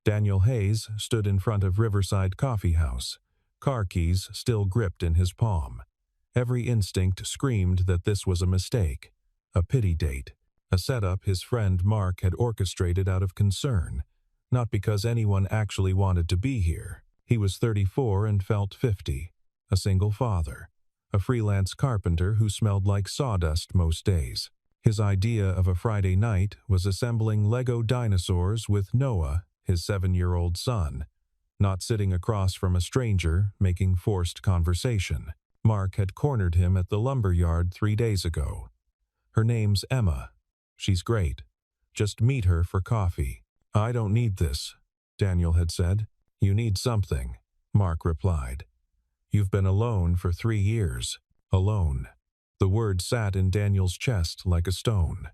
Daniel Hayes stood in front of Riverside Coffee House, car keys still gripped in his palm. Every instinct screamed that this was a mistake, a pity date, a setup his friend Mark had orchestrated out of concern, not because anyone actually wanted to be here. He was 34 and felt 50, a single father, a freelance carpenter who smelled like sawdust most days. His idea of a Friday night was assembling Lego dinosaurs with Noah, his 7-year-old son, not sitting across from a stranger making forced conversation. Mark had cornered him at the lumber yard 3 days ago. Her name's Emma. She's great. Just meet her for coffee. I don't need this, Daniel had said. You need something, Mark replied. You've been alone for 3 years. Alone. The word sat in Daniel's chest like a stone.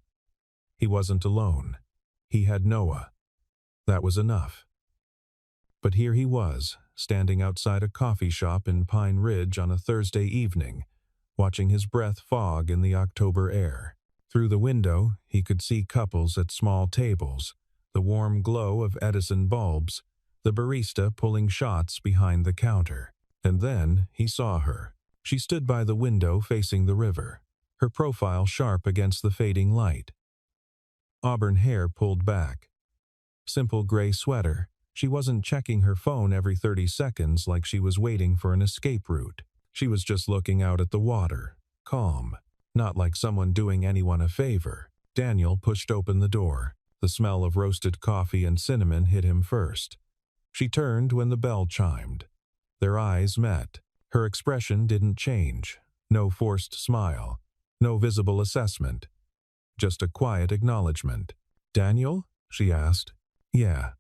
He wasn't alone. He had Noah. That was enough. But here he was, standing outside a coffee shop in Pine Ridge on a Thursday evening, watching his breath fog in the October air. Through the window, he could see couples at small tables, the warm glow of Edison bulbs, the barista pulling shots behind the counter. And then he saw her. She stood by the window facing the river, her profile sharp against the fading light. Auburn hair pulled back. Simple gray sweater. She wasn't checking her phone every 30 seconds like she was waiting for an escape route. She was just looking out at the water, calm, not like someone doing anyone a favor. Daniel pushed open the door. The smell of roasted coffee and cinnamon hit him first. She turned when the bell chimed. Their eyes met. Her expression didn't change. No forced smile. No visible assessment. Just a quiet acknowledgement. "Daniel?" she asked. "Yeah."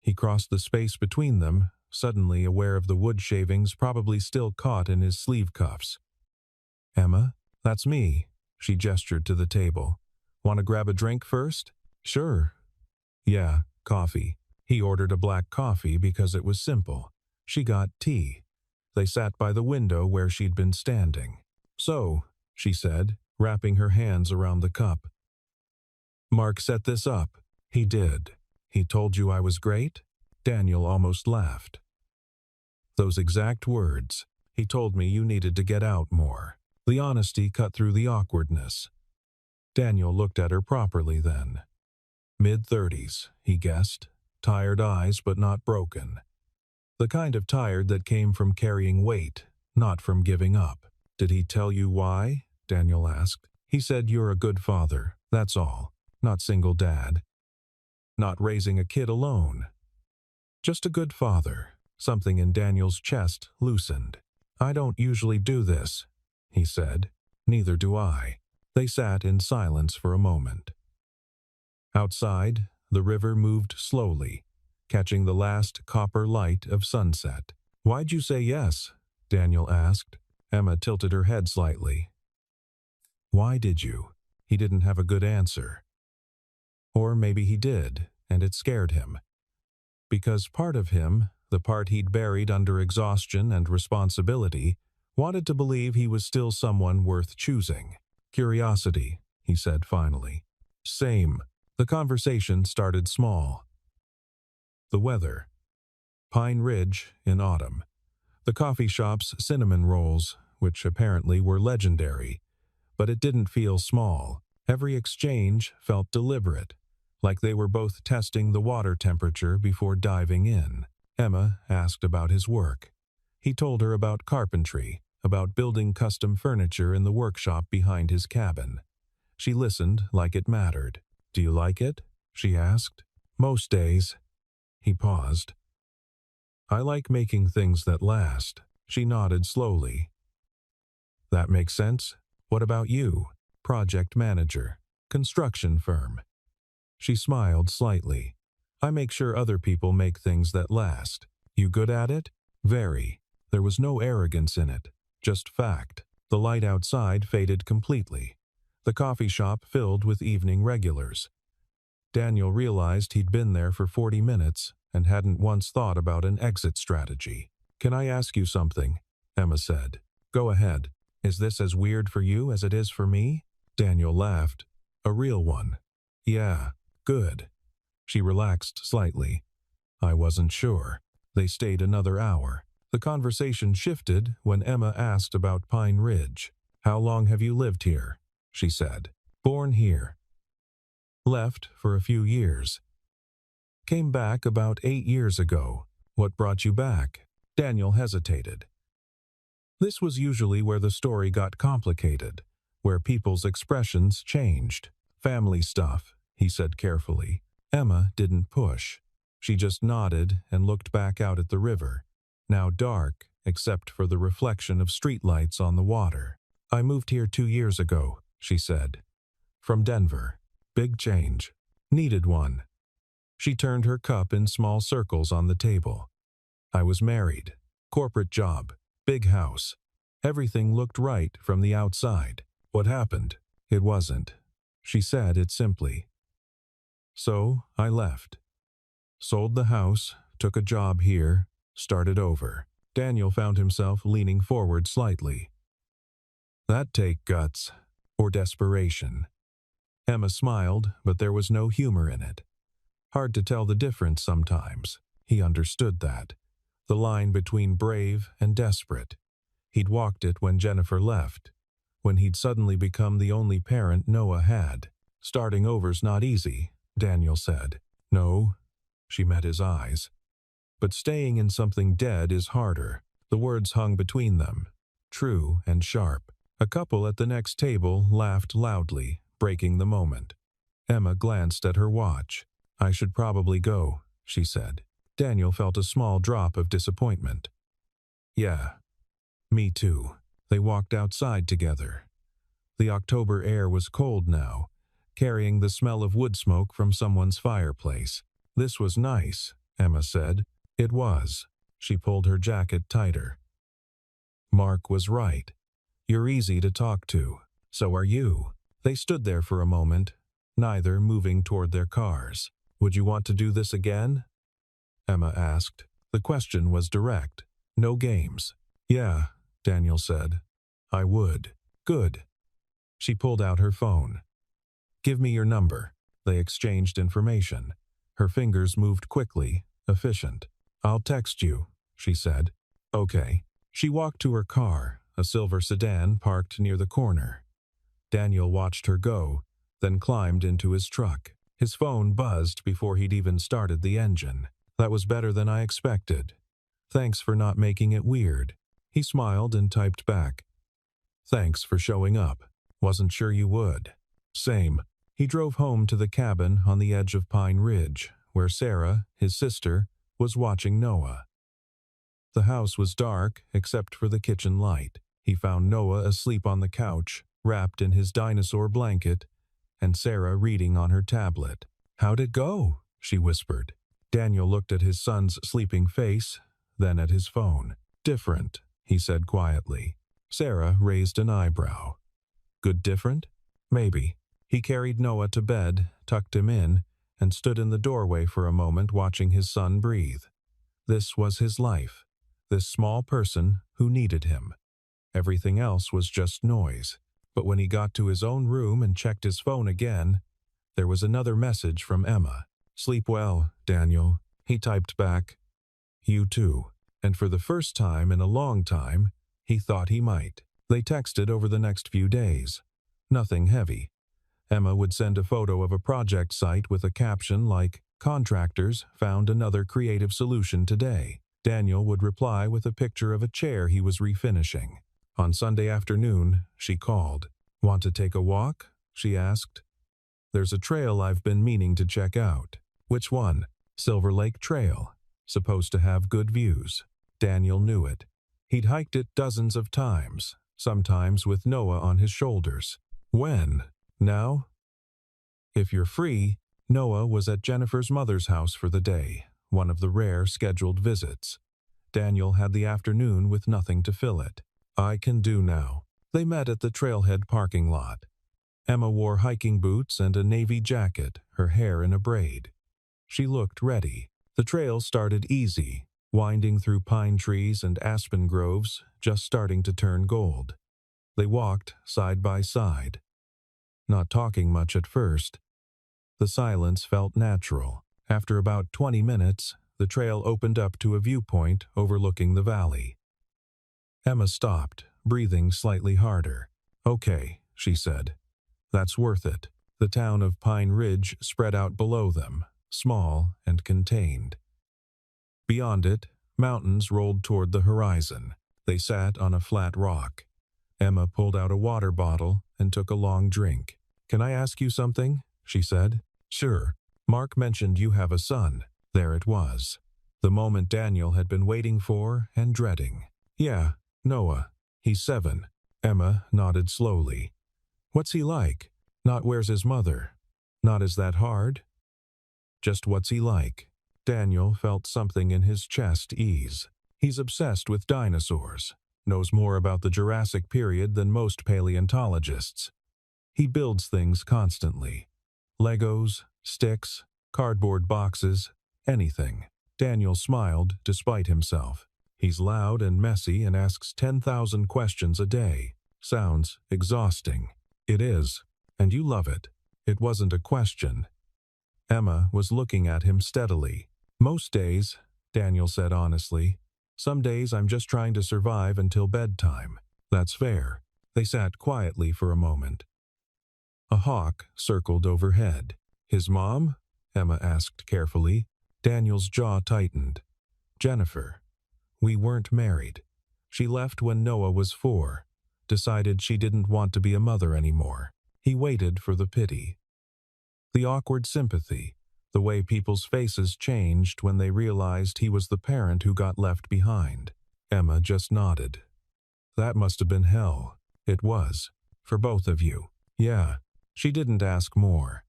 He crossed the space between them, suddenly aware of the wood shavings probably still caught in his sleeve cuffs. "Emma, that's me," she gestured to the table. "Want to grab a drink first?" "Sure." "Yeah, coffee." He ordered a black coffee because it was simple. She got tea. They sat by the window where she'd been standing. "So," she said, wrapping her hands around the cup. "Mark set this up." "He did. He told you I was great?" Daniel almost laughed. "Those exact words. He told me you needed to get out more." The honesty cut through the awkwardness. Daniel looked at her properly then. Mid-30s, he guessed. Tired eyes but not broken. The kind of tired that came from carrying weight, not from giving up. "Did he tell you why?" Daniel asked. "He said you're a good father, that's all. Not single dad. Not raising a kid alone. Just a good father." Something in Daniel's chest loosened. "I don't usually do this," he said. "Neither do I." They sat in silence for a moment. Outside, the river moved slowly, catching the last copper light of sunset. "Why'd you say yes?" Daniel asked. Emma tilted her head slightly. "Why did you?" He didn't have a good answer. Or maybe he did, and it scared him. Because part of him, the part he'd buried under exhaustion and responsibility, wanted to believe he was still someone worth choosing. "Curiosity," he said finally. "Same." The conversation started small. The weather. Pine Ridge in autumn. The coffee shop's cinnamon rolls, which apparently were legendary. But it didn't feel small. Every exchange felt deliberate, like they were both testing the water temperature before diving in. Emma asked about his work. He told her about carpentry, about building custom furniture in the workshop behind his cabin. She listened like it mattered. "Do you like it?" she asked. "Most days." He paused. "I like making things that last." She nodded slowly. "That makes sense. What about you?" "Project manager. Construction firm." She smiled slightly. "I make sure other people make things that last." "You good at it?" "Very." There was no arrogance in it, just fact. The light outside faded completely. The coffee shop filled with evening regulars. Daniel realized he'd been there for 40 minutes and hadn't once thought about an exit strategy. "Can I ask you something?" Emma said. "Go ahead. Is this as weird for you as it is for me?" Daniel laughed. "A real one." "Yeah, good." She relaxed slightly. I wasn't sure. They stayed another hour. The conversation shifted when Emma asked about Pine Ridge. How long have you lived here? She said. Born here. Left for a few years. Came back about 8 years ago. What brought you back? Daniel hesitated. This was usually where the story got complicated, where people's expressions changed. Family stuff, he said carefully. Emma didn't push. She just nodded and looked back out at the river, now dark except for the reflection of streetlights on the water. I moved here 2 years ago, she said. From Denver. Big change. Needed one. She turned her cup in small circles on the table. I was married. Corporate job. Big house. Everything looked right from the outside. What happened? It wasn't. She said it simply. So I left. Sold the house, took a job here, started over. Daniel found himself leaning forward slightly. That take guts, or desperation. Emma smiled, but there was no humor in it. Hard to tell the difference sometimes. He understood that. The line between brave and desperate. He'd walked it when Jennifer left, when he'd suddenly become the only parent Noah had. Starting over's not easy, Daniel said. No, she met his eyes. But staying in something dead is harder. The words hung between them, true and sharp. A couple at the next table laughed loudly, breaking the moment. Emma glanced at her watch. I should probably go, she said. Daniel felt a small drop of disappointment. Yeah, me too. They walked outside together. The October air was cold now, carrying the smell of wood smoke from someone's fireplace. This was nice, Emma said. It was. She pulled her jacket tighter. Mark was right. You're easy to talk to. So are you. They stood there for a moment, neither moving toward their cars. Would you want to do this again? Emma asked. The question was direct. No games. Yeah, Daniel said. I would. Good. She pulled out her phone. Give me your number. They exchanged information. Her fingers moved quickly, efficient. I'll text you, she said. Okay. She walked to her car, a silver sedan parked near the corner. Daniel watched her go, then climbed into his truck. His phone buzzed before he'd even started the engine. That was better than I expected. Thanks for not making it weird. He smiled and typed back. Thanks for showing up. Wasn't sure you would. Same. He drove home to the cabin on the edge of Pine Ridge, where Sarah, his sister, was watching Noah. The house was dark except for the kitchen light. He found Noah asleep on the couch, wrapped in his dinosaur blanket, and Sarah reading on her tablet. How'd it go? She whispered. Daniel looked at his son's sleeping face, then at his phone. Different, he said quietly. Sarah raised an eyebrow. Good different? Maybe. He carried Noah to bed, tucked him in, and stood in the doorway for a moment watching his son breathe. This was his life. This small person who needed him. Everything else was just noise. But when he got to his own room and checked his phone again, there was another message from Emma. Sleep well, Daniel. He typed back. You too. And for the first time in a long time, he thought he might. They texted over the next few days. Nothing heavy. Emma would send a photo of a project site with a caption like, Contractors found another creative solution today. Daniel would reply with a picture of a chair he was refinishing. On Sunday afternoon, she called. Want to take a walk? She asked. There's a trail I've been meaning to check out. Which one? Silver Lake Trail. Supposed to have good views. Daniel knew it. He'd hiked it dozens of times, sometimes with Noah on his shoulders. When? Now? If you're free. Noah was at Jennifer's mother's house for the day, one of the rare scheduled visits. Daniel had the afternoon with nothing to fill it. I can do now. They met at the trailhead parking lot. Emma wore hiking boots and a navy jacket, her hair in a braid. She looked ready. The trail started easy, winding through pine trees and aspen groves, just starting to turn gold. They walked side by side. Not talking much at first. The silence felt natural. After about 20 minutes, the trail opened up to a viewpoint overlooking the valley. Emma stopped, breathing slightly harder. "Okay," she said. "That's worth it." The town of Pine Ridge spread out below them, small and contained. Beyond it, mountains rolled toward the horizon. They sat on a flat rock. Emma pulled out a water bottle and took a long drink. "Can I ask you something?" she said. "Sure. Mark mentioned you have a son." There it was. The moment Daniel had been waiting for and dreading. "Yeah, Noah. He's 7. Emma nodded slowly. "What's he like? Not where's his mother? Not is that hard? Just what's he like?" Daniel felt something in his chest ease. "He's obsessed with dinosaurs. Knows more about the Jurassic period than most paleontologists. He builds things constantly. Legos, sticks, cardboard boxes, anything." Daniel smiled despite himself. "He's loud and messy and asks 10,000 questions a day. Sounds exhausting." "It is. And you love it." It wasn't a question. Emma was looking at him steadily. "Most days," Daniel said honestly. "Some days I'm just trying to survive until bedtime." "That's fair." They sat quietly for a moment. A hawk circled overhead. "His mom?" Emma asked carefully. Daniel's jaw tightened. "Jennifer. We weren't married. She left when Noah was 4. Decided she didn't want to be a mother anymore." He waited for the pity. The awkward sympathy. The way people's faces changed when they realized he was the parent who got left behind. Emma just nodded. "That must have been hell." "It was. For both of you." "Yeah." She didn't ask more.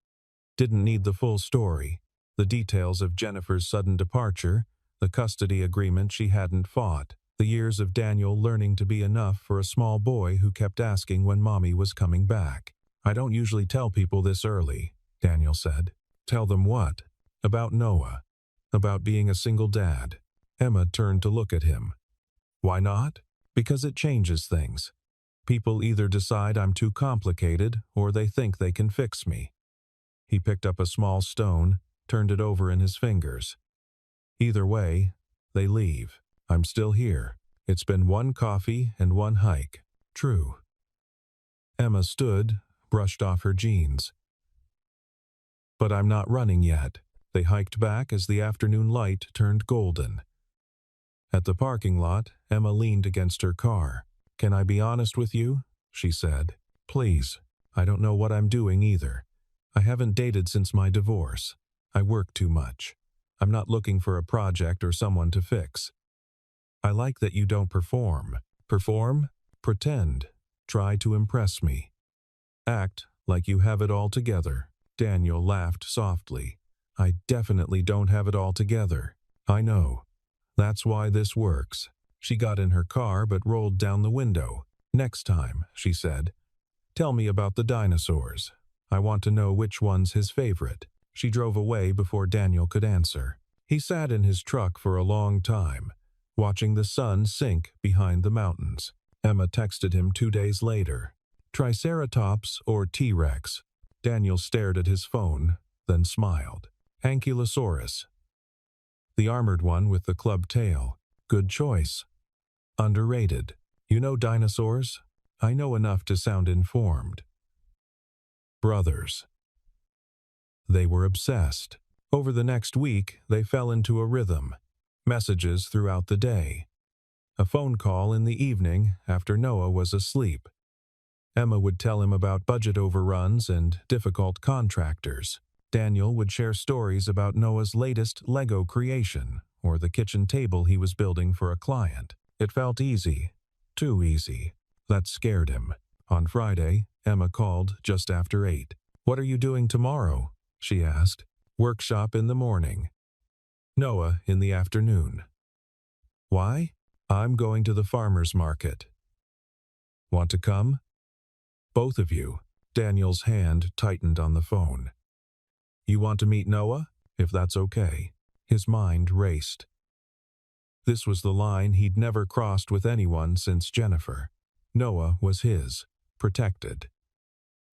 Didn't need the full story. The details of Jennifer's sudden departure, the custody agreement she hadn't fought, the years of Daniel learning to be enough for a small boy who kept asking when Mommy was coming back. "I don't usually tell people this early," Daniel said. "Tell them what?" "About Noah. About being a single dad." Emma turned to look at him. "Why not?" "Because it changes things. People either decide I'm too complicated or they think they can fix me." He picked up a small stone, turned it over in his fingers. "Either way, they leave. I'm still here. It's been 1 coffee and 1 hike." "True." Emma stood, brushed off her jeans. "But I'm not running yet." They hiked back as the afternoon light turned golden. At the parking lot, Emma leaned against her car. "Can I be honest with you?" she said. "Please. I don't know what I'm doing either. I haven't dated since my divorce. I work too much. I'm not looking for a project or someone to fix. I like that you don't perform." "Perform?" "Pretend. Try to impress me. Act like you have it all together." Daniel laughed softly. "I definitely don't have it all together." "I know. That's why this works." She got in her car but rolled down the window. "Next time," she said, "tell me about the dinosaurs. I want to know which one's his favorite." She drove away before Daniel could answer. He sat in his truck for a long time, watching the sun sink behind the mountains. Emma texted him 2 days later. "Triceratops or T-Rex?" Daniel stared at his phone, then smiled. "Ankylosaurus. The armored one with the club tail. Good choice." "Underrated. You know dinosaurs?" "I know enough to sound informed." "Brothers." They were obsessed. Over the next week, they fell into a rhythm. Messages throughout the day. A phone call in the evening after Noah was asleep. Emma would tell him about budget overruns and difficult contractors. Daniel would share stories about Noah's latest Lego creation or the kitchen table he was building for a client. It felt easy. Too easy. That scared him. On Friday, Emma called just after 8. "What are you doing tomorrow?" she asked. "Workshop in the morning. Noah in the afternoon." "Why?" "I'm going to the farmer's market." "Want to come?" "Both of you." Daniel's hand tightened on the phone. "You want to meet Noah? If that's okay." His mind raced. This was the line he'd never crossed with anyone since Jennifer. Noah was his, protected.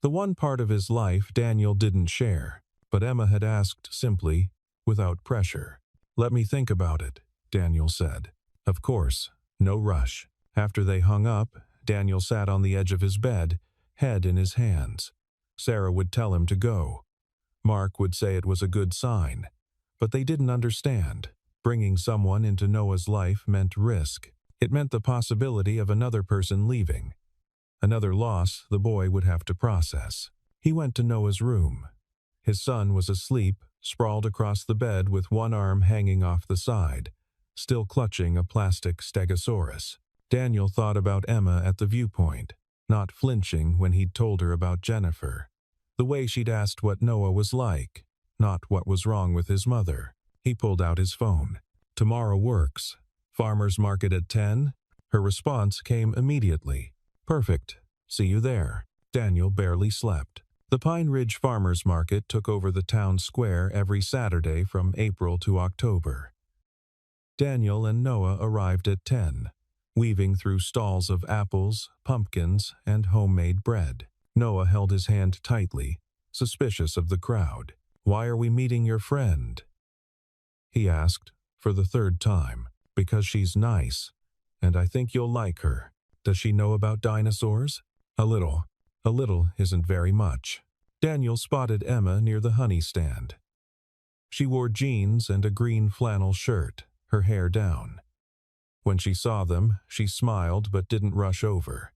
The one part of his life Daniel didn't share, but Emma had asked simply, without pressure. Let me think about it, Daniel said. Of course, no rush. After they hung up, Daniel sat on the edge of his bed, head in his hands. Sarah would tell him to go. Mark would say it was a good sign. But they didn't understand. Bringing someone into Noah's life meant risk. It meant the possibility of another person leaving. Another loss the boy would have to process. He went to Noah's room. His son was asleep, sprawled across the bed with one arm hanging off the side, still clutching a plastic stegosaurus. Daniel thought about Emma at the viewpoint, not flinching when he'd told her about Jennifer. The way she'd asked what Noah was like, not what was wrong with his mother. He pulled out his phone. Tomorrow works. Farmer's market at 10? Her response came immediately. Perfect. See you there. Daniel barely slept. The Pine Ridge Farmer's Market took over the town square every Saturday from April to October. Daniel and Noah arrived at 10, weaving through stalls of apples, pumpkins, and homemade bread. Noah held his hand tightly, suspicious of the crowd. "Why are we meeting your friend?" he asked, for the third time. "Because she's nice, and I think you'll like her. Does she know about dinosaurs?" "A little. A little isn't very much." Daniel spotted Emma near the honey stand. She wore jeans and a green flannel shirt, her hair down. When she saw them, she smiled but didn't rush over.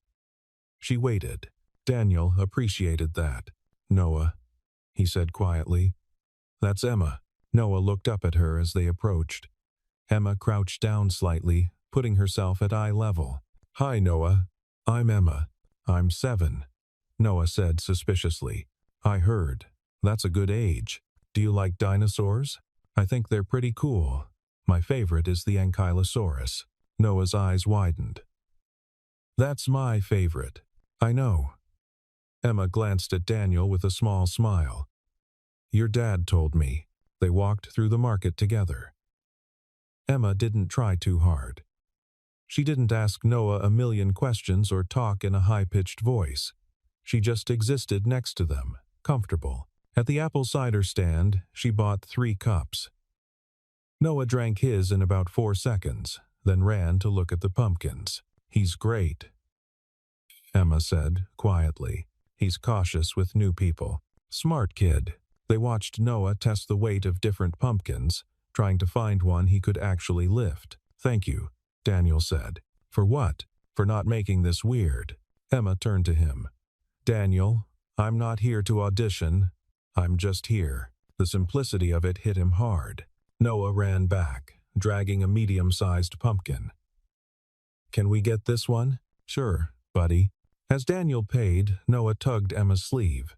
She waited. Daniel appreciated that. "Noah," he said quietly. "That's Emma." Noah looked up at her as they approached. Emma crouched down slightly, putting herself at eye level. "Hi, Noah. I'm Emma. I'm 7. Noah said suspiciously. "I heard. That's a good age. Do you like dinosaurs?" "I think they're pretty cool. My favorite is the Ankylosaurus." Noah's eyes widened. "That's my favorite. I know." Emma glanced at Daniel with a small smile. "Your dad told me." They walked through the market together. Emma didn't try too hard. She didn't ask Noah a million questions or talk in a high-pitched voice. She just existed next to them, comfortable. At the apple cider stand, she bought 3 cups. Noah drank his in about 4 seconds, then ran to look at the pumpkins. "He's great," Emma said quietly. "He's cautious with new people. Smart kid." They watched Noah test the weight of different pumpkins, trying to find one he could actually lift. "Thank you," Daniel said. "For what?" "For not making this weird." Emma turned to him. "Daniel, I'm not here to audition. I'm just here." The simplicity of it hit him hard. Noah ran back, dragging a medium-sized pumpkin. "Can we get this one?" "Sure, buddy." As Daniel paid, Noah tugged Emma's sleeve.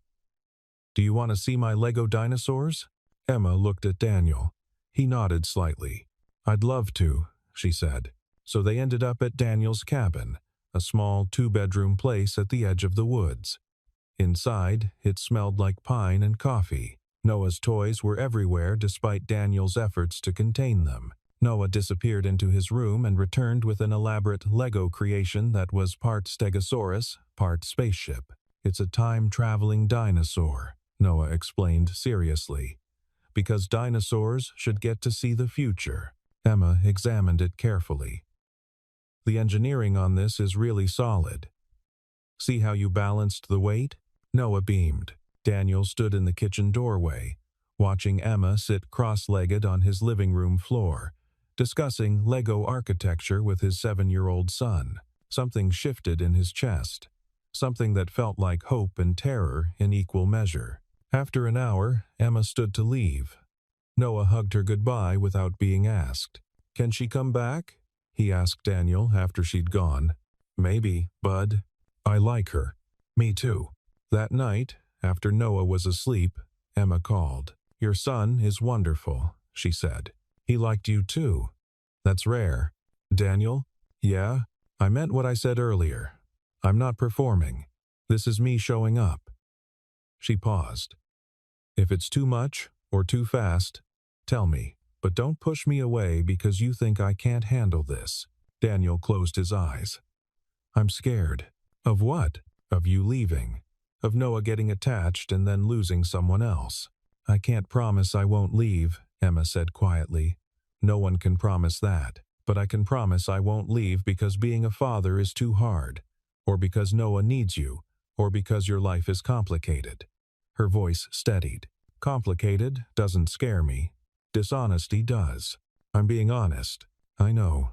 "Do you want to see my Lego dinosaurs?" Emma looked at Daniel. He nodded slightly. "I'd love to," she said. So they ended up at Daniel's cabin, a small 2-bedroom place at the edge of the woods. Inside, it smelled like pine and coffee. Noah's toys were everywhere despite Daniel's efforts to contain them. Noah disappeared into his room and returned with an elaborate Lego creation that was part Stegosaurus, part spaceship. "It's a time-traveling dinosaur," Noah explained seriously. "Because dinosaurs should get to see the future." Emma examined it carefully. "The engineering on this is really solid. See how you balanced the weight?" Noah beamed. Daniel stood in the kitchen doorway, watching Emma sit cross-legged on his living room floor, discussing Lego architecture with his 7-year-old son. Something shifted in his chest, something that felt like hope and terror in equal measure. After an hour, Emma stood to leave. Noah hugged her goodbye without being asked. "Can she come back?" he asked Daniel after she'd gone. "Maybe, bud. I like her." "Me too." That night, after Noah was asleep, Emma called. "Your son is wonderful," she said. "He liked you too." "That's rare." "Daniel?" "Yeah? I meant what I said earlier. I'm not performing. This is me showing up." She paused. "If it's too much or too fast, tell me, but don't push me away because you think I can't handle this." Daniel closed his eyes. "I'm scared." "Of what?" "Of you leaving. Of Noah getting attached and then losing someone else." "I can't promise I won't leave," Emma said quietly. No one can promise that, but I can promise I won't leave because being a father is too hard, or because Noah needs you, or because your life is complicated. Her voice steadied. Complicated doesn't scare me. Dishonesty does. I'm being honest. I know.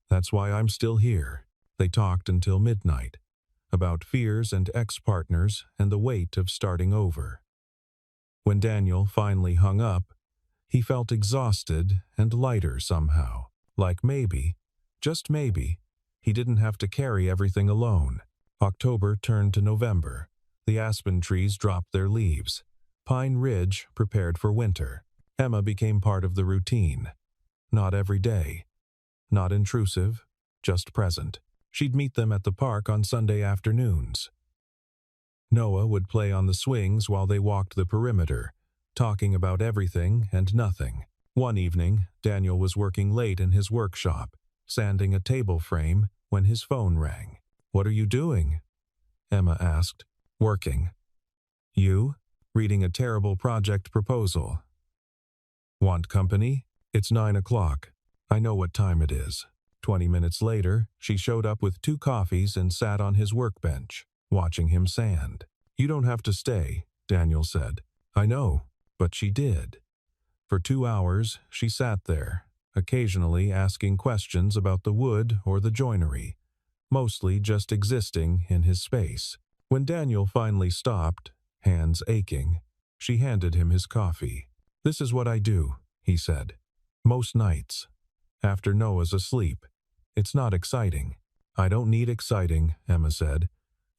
That's why I'm still here. They talked until midnight, about fears and ex-partners and the weight of starting over. When Daniel finally hung up, he felt exhausted and lighter somehow, like maybe, just maybe, he didn't have to carry everything alone. October turned to November. The aspen trees dropped their leaves. Pine Ridge prepared for winter. Emma became part of the routine. Not every day. Not intrusive, just present. She'd meet them at the park on Sunday afternoons. Noah would play on the swings while they walked the perimeter, talking about everything and nothing. One evening, Daniel was working late in his workshop, sanding a table frame, when his phone rang. "What are you doing?" Emma asked. "Working." "You?" "Reading a terrible project proposal." "Want company?" "It's 9 o'clock. I know what time it is." 20 minutes later, she showed up with 2 coffees and sat on his workbench, watching him sand. "You don't have to stay," Daniel said. "I know, but she did." For 2 hours, she sat there, occasionally asking questions about the wood or the joinery, mostly just existing in his space. When Daniel finally stopped, hands aching, she handed him his coffee. "This is what I do," he said. "Most nights. After Noah's asleep. It's not exciting." "I don't need exciting," Emma said.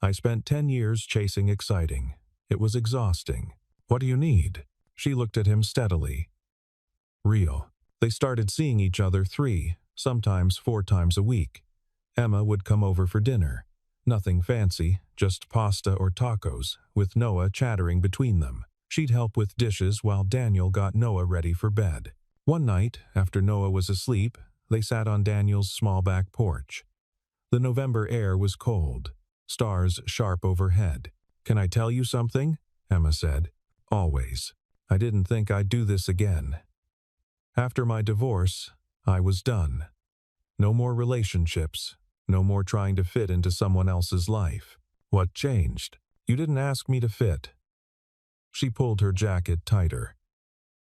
"I spent 10 years chasing exciting. It was exhausting." "What do you need?" She looked at him steadily. "Real." They started seeing each other 3, sometimes 4 times a week. Emma would come over for dinner. Nothing fancy, just pasta or tacos, with Noah chattering between them. She'd help with dishes while Daniel got Noah ready for bed. One night, after Noah was asleep, they sat on Daniel's small back porch. The November air was cold, stars sharp overhead. "Can I tell you something?" Emma said. "Always. I didn't think I'd do this again. After my divorce, I was done. No more relationships, no more trying to fit into someone else's life." "What changed?" "You didn't ask me to fit." She pulled her jacket tighter.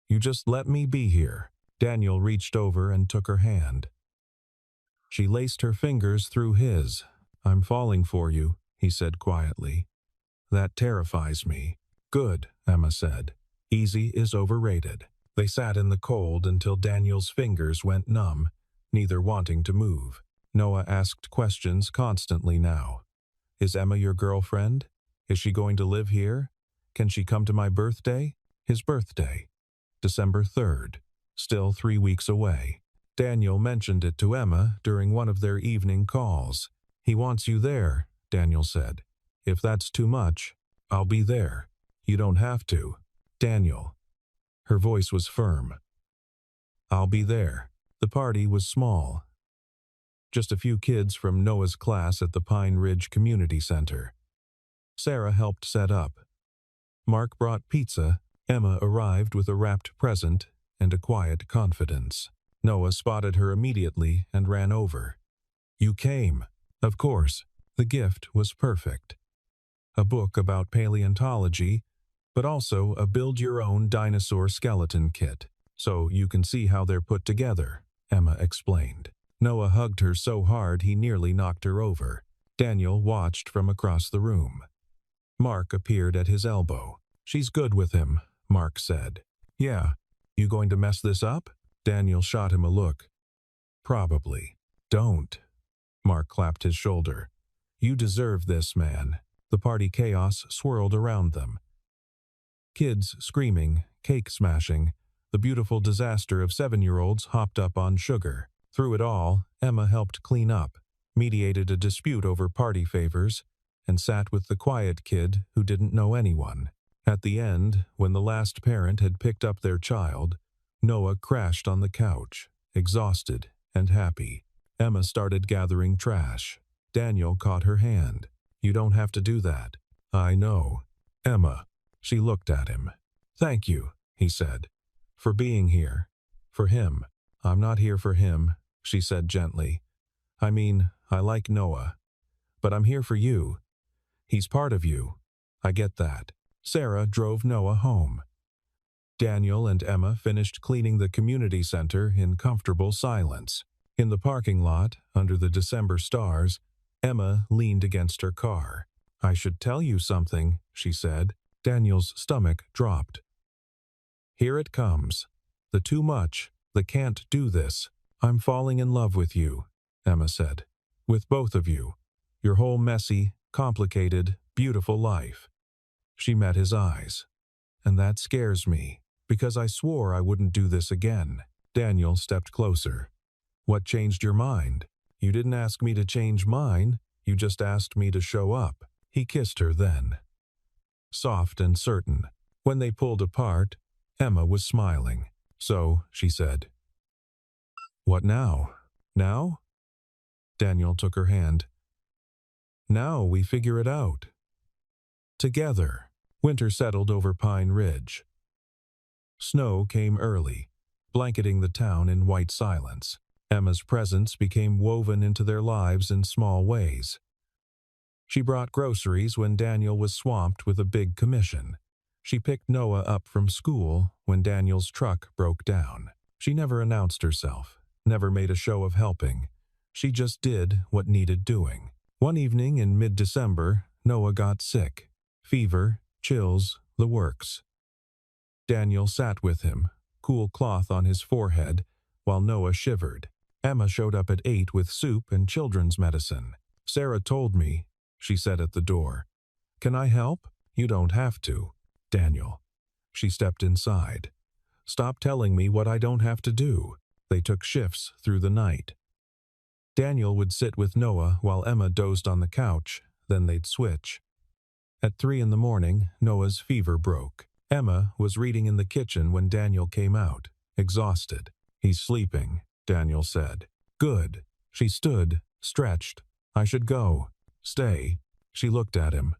"You just let me be here." Daniel reached over and took her hand. She laced her fingers through his. "I'm falling for you," he said quietly. "That terrifies me." "Good," Emma said. "Easy is overrated." They sat in the cold until Daniel's fingers went numb, neither wanting to move. Noah asked questions constantly now. "Is Emma your girlfriend? Is she going to live here? Can she come to my birthday?" His birthday. December 3rd. Still 3 weeks away. Daniel mentioned it to Emma during one of their evening calls. "He wants you there," Daniel said. "If that's too much, I'll be there." "You don't have to." "Daniel." Her voice was firm. "I'll be there." The party was small. Just a few kids from Noah's class at the Pine Ridge Community Center. Sarah helped set up. Mark brought pizza. Emma arrived with a wrapped present and a quiet confidence. Noah spotted her immediately and ran over. "You came." Of course, the gift was perfect. A book about paleontology, but also a build-your-own dinosaur skeleton kit, so you can see how they're put together, Emma explained. Noah hugged her so hard he nearly knocked her over. Daniel watched from across the room. Mark appeared at his elbow. "She's good with him," Mark said. "Yeah. You going to mess this up?" Daniel shot him a look. "Probably." "Don't." Mark clapped his shoulder. "You deserve this, man." The party chaos swirled around them. Kids screaming, cake smashing, the beautiful disaster of 7-year-olds hopped up on sugar. Through it all, Emma helped clean up, mediated a dispute over party favors, and sat with the quiet kid who didn't know anyone. At the end, when the last parent had picked up their child, Noah crashed on the couch, exhausted and happy. Emma started gathering trash. Daniel caught her hand. "You don't have to do that." "I know." "Emma." She looked at him. "Thank you," he said. "For being here. For him." I'm not here for him, she said gently. I mean, I like Noah. But I'm here for you. He's part of you. I get that. Sarah drove Noah home. Daniel and Emma finished cleaning the community center in comfortable silence. In the parking lot, under the December stars, Emma leaned against her car. I should tell you something, she said. Daniel's stomach dropped. Here it comes. The too much, the can't do this. I'm falling in love with you, Emma said. With both of you. Your whole messy, complicated, beautiful life. She met his eyes. And that scares me, because I swore I wouldn't do this again. Daniel stepped closer. What changed your mind? You didn't ask me to change mine, you just asked me to show up. He kissed her then. Soft and certain. When they pulled apart, Emma was smiling. So, she said. What now? Now? Daniel took her hand. Now we figure it out. Together. Winter settled over Pine Ridge. Snow came early, blanketing the town in white silence. Emma's presence became woven into their lives in small ways. She brought groceries when Daniel was swamped with a big commission. She picked Noah up from school when Daniel's truck broke down. She never announced herself, never made a show of helping. She just did what needed doing. One evening in mid-December, Noah got sick. Fever, chills, the works. Daniel sat with him, cool cloth on his forehead, while Noah shivered. Emma showed up at 8 with soup and children's medicine. Sarah told me, she said at the door. Can I help? You don't have to. Daniel. She stepped inside. Stop telling me what I don't have to do. They took shifts through the night. Daniel would sit with Noah while Emma dozed on the couch, then they'd switch. At 3 in the morning, Noah's fever broke. Emma was reading in the kitchen when Daniel came out, exhausted. He's sleeping, Daniel said. Good. She stood, stretched. I should go. Stay. She looked at him.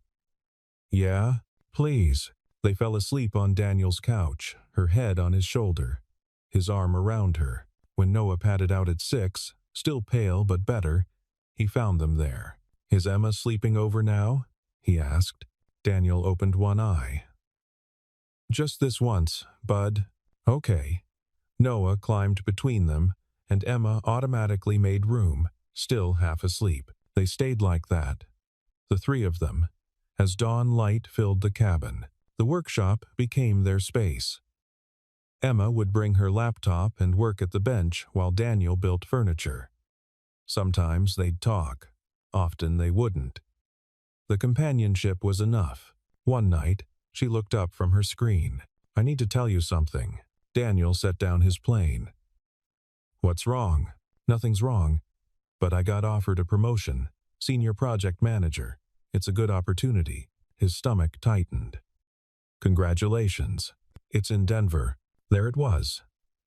Yeah? Please. They fell asleep on Daniel's couch, her head on his shoulder, his arm around her. When Noah padded out at 6, still pale but better, he found them there. Is Emma sleeping over now? He asked. Daniel opened one eye. Just this once, bud. Okay. Noah climbed between them, and Emma automatically made room, still half asleep. They stayed like that, the three of them, as dawn light filled the cabin. The workshop became their space. Emma would bring her laptop and work at the bench while Daniel built furniture. Sometimes they'd talk. Often they wouldn't. The companionship was enough. One night, she looked up from her screen. I need to tell you something. Daniel set down his plane. What's wrong? Nothing's wrong. But I got offered a promotion. Senior project manager. It's a good opportunity. His stomach tightened. Congratulations. It's in Denver. There it was.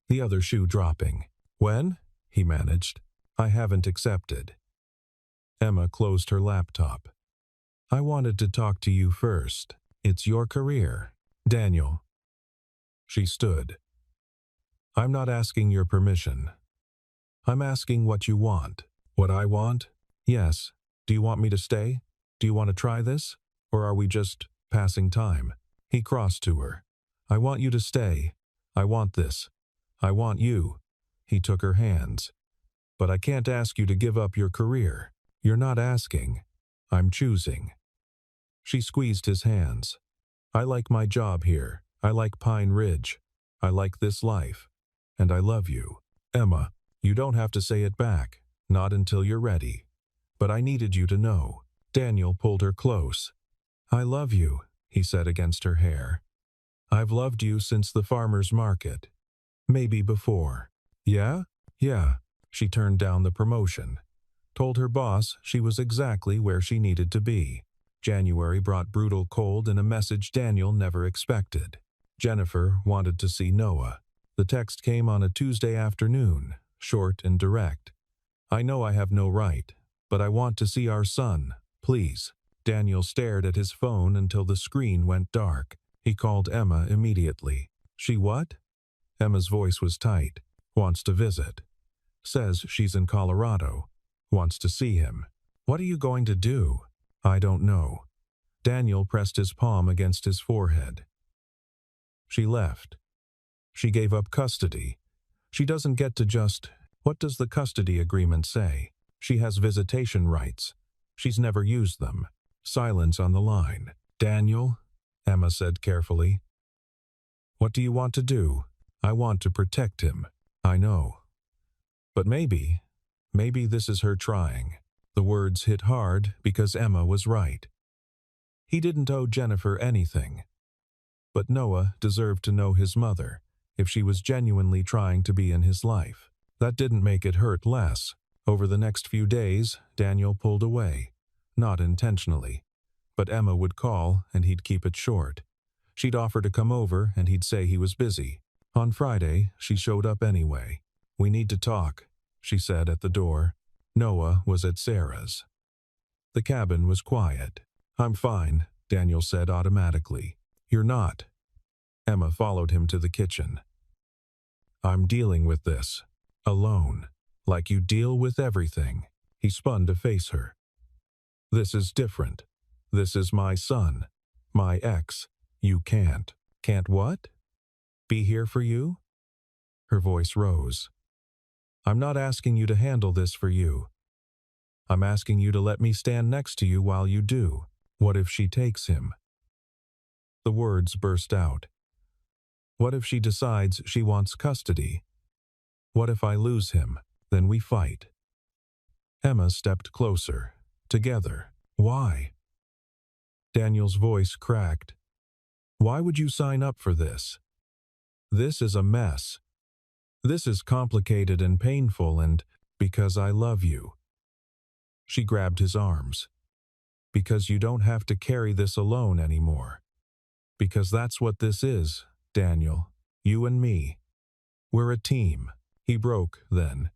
The other shoe dropping. When? He managed. I haven't accepted. Emma closed her laptop. I wanted to talk to you first. It's your career. Daniel. She stood. I'm not asking your permission. I'm asking what you want. What I want? Yes. Do you want me to stay? Do you want to try this? Or are we just passing time? He crossed to her. I want you to stay. I want this. I want you. He took her hands. But I can't ask you to give up your career. You're not asking. I'm choosing. She squeezed his hands. I like my job here. I like Pine Ridge. I like this life. And I love you. Emma, you don't have to say it back. Not until you're ready. But I needed you to know. Daniel pulled her close. I love you, he said against her hair. I've loved you since the farmer's market. Maybe before. Yeah? Yeah. She turned down the promotion. Told her boss she was exactly where she needed to be. January brought brutal cold and a message Daniel never expected. Jennifer wanted to see Noah. The text came on a Tuesday afternoon, short and direct. I know I have no right, but I want to see our son, please. Daniel stared at his phone until the screen went dark. He called Emma immediately. She what? Emma's voice was tight. Wants to visit. Says she's in Colorado. Wants to see him. What are you going to do? I don't know. Daniel pressed his palm against his forehead. She left. She gave up custody. She doesn't get to just... What does the custody agreement say? She has visitation rights. She's never used them. Silence on the line. Daniel, Emma said carefully. What do you want to do? I want to protect him. I know. But maybe this is her trying. The words hit hard because Emma was right. He didn't owe Jennifer anything. But Noah deserved to know his mother if she was genuinely trying to be in his life. That didn't make it hurt less. Over the next few days, Daniel pulled away. Not intentionally. But Emma would call and he'd keep it short. She'd offer to come over and he'd say he was busy. On Friday, she showed up anyway. We need to talk, she said at the door. Noah was at Sarah's. The cabin was quiet. I'm fine, Daniel said automatically. You're not. Emma followed him to the kitchen. I'm dealing with this. Alone. Like you deal with everything. He spun to face her. This is different. This is my son. My ex. You can't. Can't what? Be here for you? Her voice rose. I'm not asking you to handle this for you. I'm asking you to let me stand next to you while you do. What if she takes him? The words burst out. What if she decides she wants custody? What if I lose him? Then we fight. Emma stepped closer. Together. Why? Daniel's voice cracked. Why would you sign up for this? This is a mess. This is complicated and painful, and because I love you. She grabbed his arms. Because you don't have to carry this alone anymore. Because that's what this is, Daniel. You and me. We're a team. He broke then.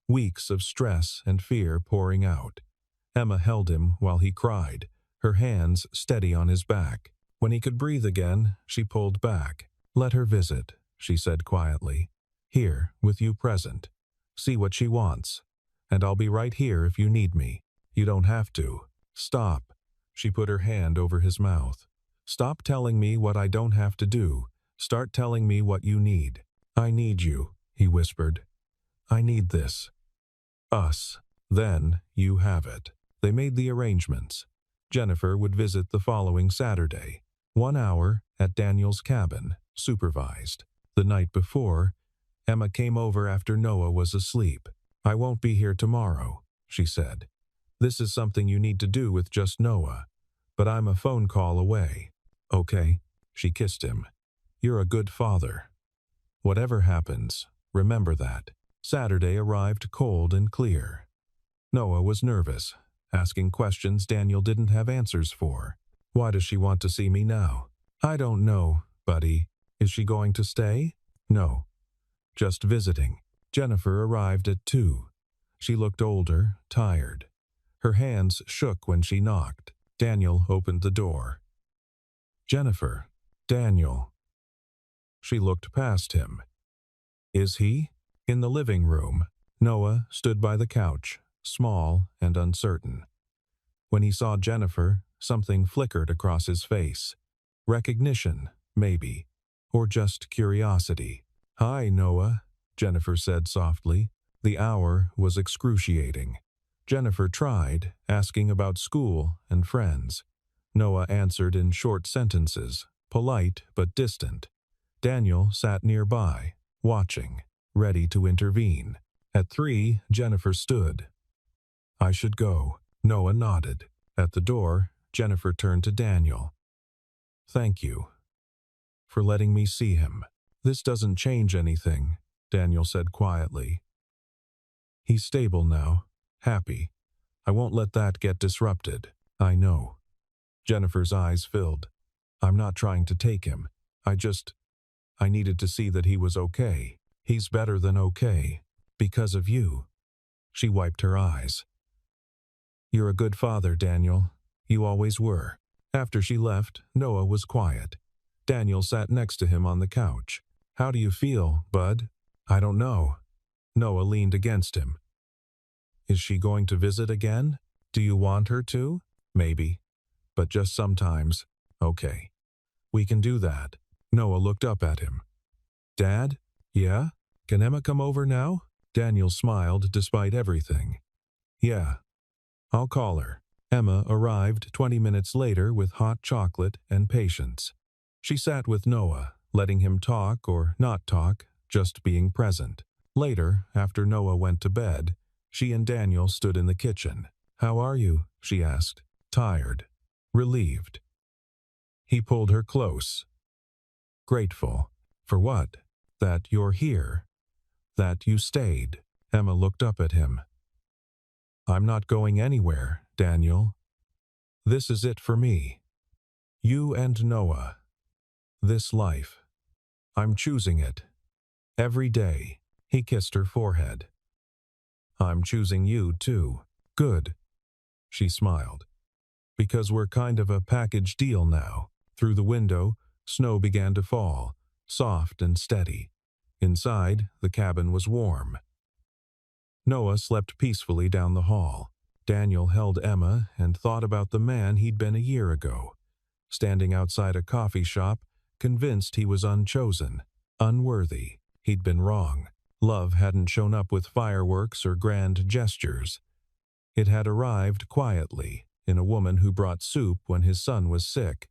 Weeks of stress and fear pouring out. Emma held him while he cried, her hands steady on his back. When he could breathe again, she pulled back. Let her visit, she said quietly. Here, with you present. See what she wants. And I'll be right here if you need me. You don't have to. Stop. She put her hand over his mouth. Stop telling me what I don't have to do. Start telling me what you need. I need you, he whispered. I need this. Us. Then you have it. They made the arrangements. Jennifer would visit the following Saturday. 1 hour at Daniel's cabin, supervised. The night before, Emma came over after Noah was asleep. I won't be here tomorrow, she said. This is something you need to do with just Noah. But I'm a phone call away. Okay, she kissed him. You're a good father. Whatever happens, remember that. Saturday arrived cold and clear. Noah was nervous, asking questions Daniel didn't have answers for. Why does she want to see me now? I don't know, buddy. Is she going to stay? No. Just visiting. Jennifer arrived at 2. She looked older, tired. Her hands shook when she knocked. Daniel opened the door. Jennifer. Daniel. She looked past him. Is he? In the living room, Noah stood by the couch, small and uncertain. When he saw Jennifer, something flickered across his face. Recognition, maybe, or just curiosity. Hi, Noah, Jennifer said softly. The hour was excruciating. Jennifer tried, asking about school and friends. Noah answered in short sentences, polite but distant. Daniel sat nearby, watching, ready to intervene. At 3, Jennifer stood. I should go. Noah nodded. At the door, Jennifer turned to Daniel. Thank you for letting me see him. This doesn't change anything, Daniel said quietly. He's stable now, happy. I won't let that get disrupted. I know. Jennifer's eyes filled. I'm not trying to take him. I needed to see that he was okay. He's better than okay. Because of you. She wiped her eyes. You're a good father, Daniel. You always were. After she left, Noah was quiet. Daniel sat next to him on the couch. How do you feel, bud? I don't know. Noah leaned against him. Is she going to visit again? Do you want her to? Maybe. But just sometimes. Okay. We can do that. Noah looked up at him. Dad? Yeah? Can Emma come over now? Daniel smiled despite everything. Yeah. I'll call her. Emma arrived 20 minutes later with hot chocolate and patience. She sat with Noah, letting him talk or not talk, just being present. Later, after Noah went to bed, she and Daniel stood in the kitchen. How are you? She asked. Tired. Relieved. He pulled her close. Grateful. For what? That you're here. That you stayed. Emma looked up at him. I'm not going anywhere, Daniel. This is it for me. You and Noah. This life. I'm choosing it. Every day. He kissed her forehead. I'm choosing you, too. Good. She smiled. Because we're kind of a package deal now. Through the window, snow began to fall, soft and steady. Inside, the cabin was warm. Noah slept peacefully down the hall. Daniel held Emma and thought about the man he'd been a year ago, standing outside a coffee shop, convinced he was unchosen, unworthy. He'd been wrong. Love hadn't shown up with fireworks or grand gestures. It had arrived quietly, in a woman who brought soup when his son was sick,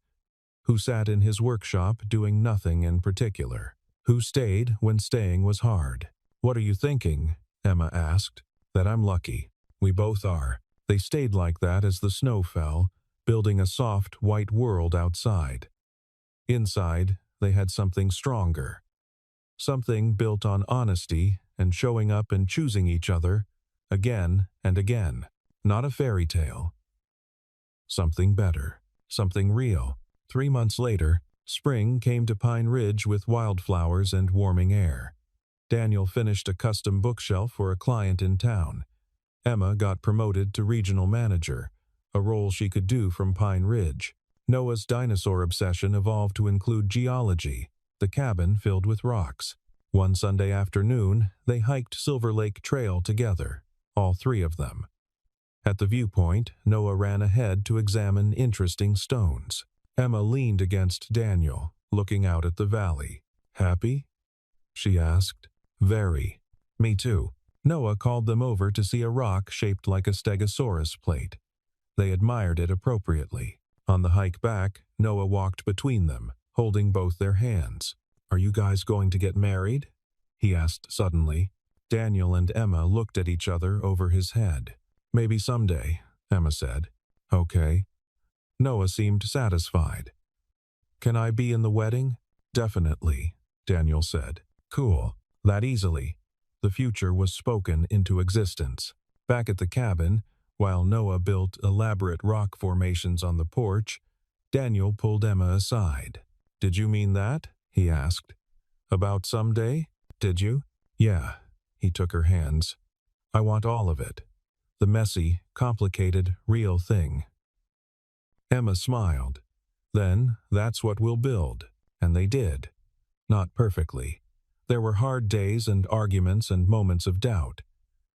who sat in his workshop doing nothing in particular, who stayed when staying was hard. What are you thinking? Emma asked. That I'm lucky. We both are. They stayed like that as the snow fell, building a soft, white world outside. Inside, they had something stronger. Something built on honesty and showing up and choosing each other, again and again. Not a fairy tale. Something better. Something real. 3 months later, spring came to Pine Ridge with wildflowers and warming air. Daniel finished a custom bookshelf for a client in town. Emma got promoted to regional manager, a role she could do from Pine Ridge. Noah's dinosaur obsession evolved to include geology, the cabin filled with rocks. One Sunday afternoon, they hiked Silver Lake Trail together, all 3 of them. At the viewpoint, Noah ran ahead to examine interesting stones. Emma leaned against Daniel, looking out at the valley. Happy? She asked. Very. Me too. Noah called them over to see a rock shaped like a stegosaurus plate. They admired it appropriately. On the hike back, Noah walked between them, holding both their hands. Are you guys going to get married? He asked suddenly. Daniel and Emma looked at each other over his head. Maybe someday, Emma said. Okay. Noah seemed satisfied. Can I be in the wedding? Definitely, Daniel said. Cool. That easily. The future was spoken into existence. Back at the cabin, while Noah built elaborate rock formations on the porch, Daniel pulled Emma aside. Did you mean that? He asked. About someday? Did you? Yeah. He took her hands. I want all of it. The messy, complicated, real thing. Emma smiled. Then, that's what we'll build. And they did. Not perfectly. There were hard days and arguments and moments of doubt.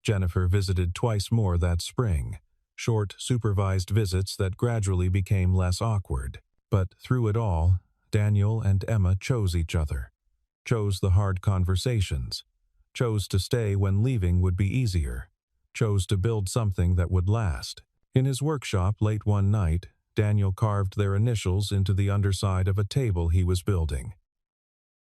Jennifer visited twice more that spring, short, supervised visits that gradually became less awkward. But through it all, Daniel and Emma chose each other. Chose the hard conversations. Chose to stay when leaving would be easier. Chose to build something that would last. In his workshop late one night, Daniel carved their initials into the underside of a table he was building.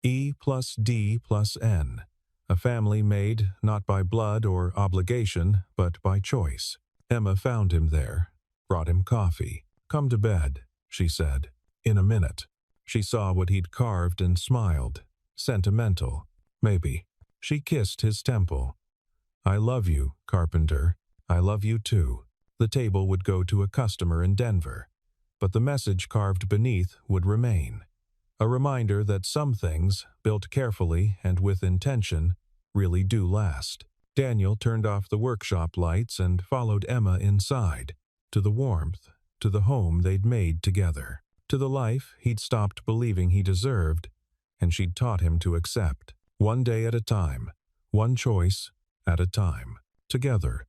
E+D+N, a family made not by blood or obligation, but by choice. Emma found him there, brought him coffee. Come to bed, she said. In a minute. She saw what he'd carved and smiled. Sentimental, maybe. She kissed his temple. I love you, Carpenter. I love you too. The table would go to a customer in Denver, but the message carved beneath would remain. A reminder that some things, built carefully and with intention, really do last. Daniel turned off the workshop lights and followed Emma inside, to the warmth, to the home they'd made together, to the life he'd stopped believing he deserved, and she'd taught him to accept. One day at a time, one choice, at a time, together,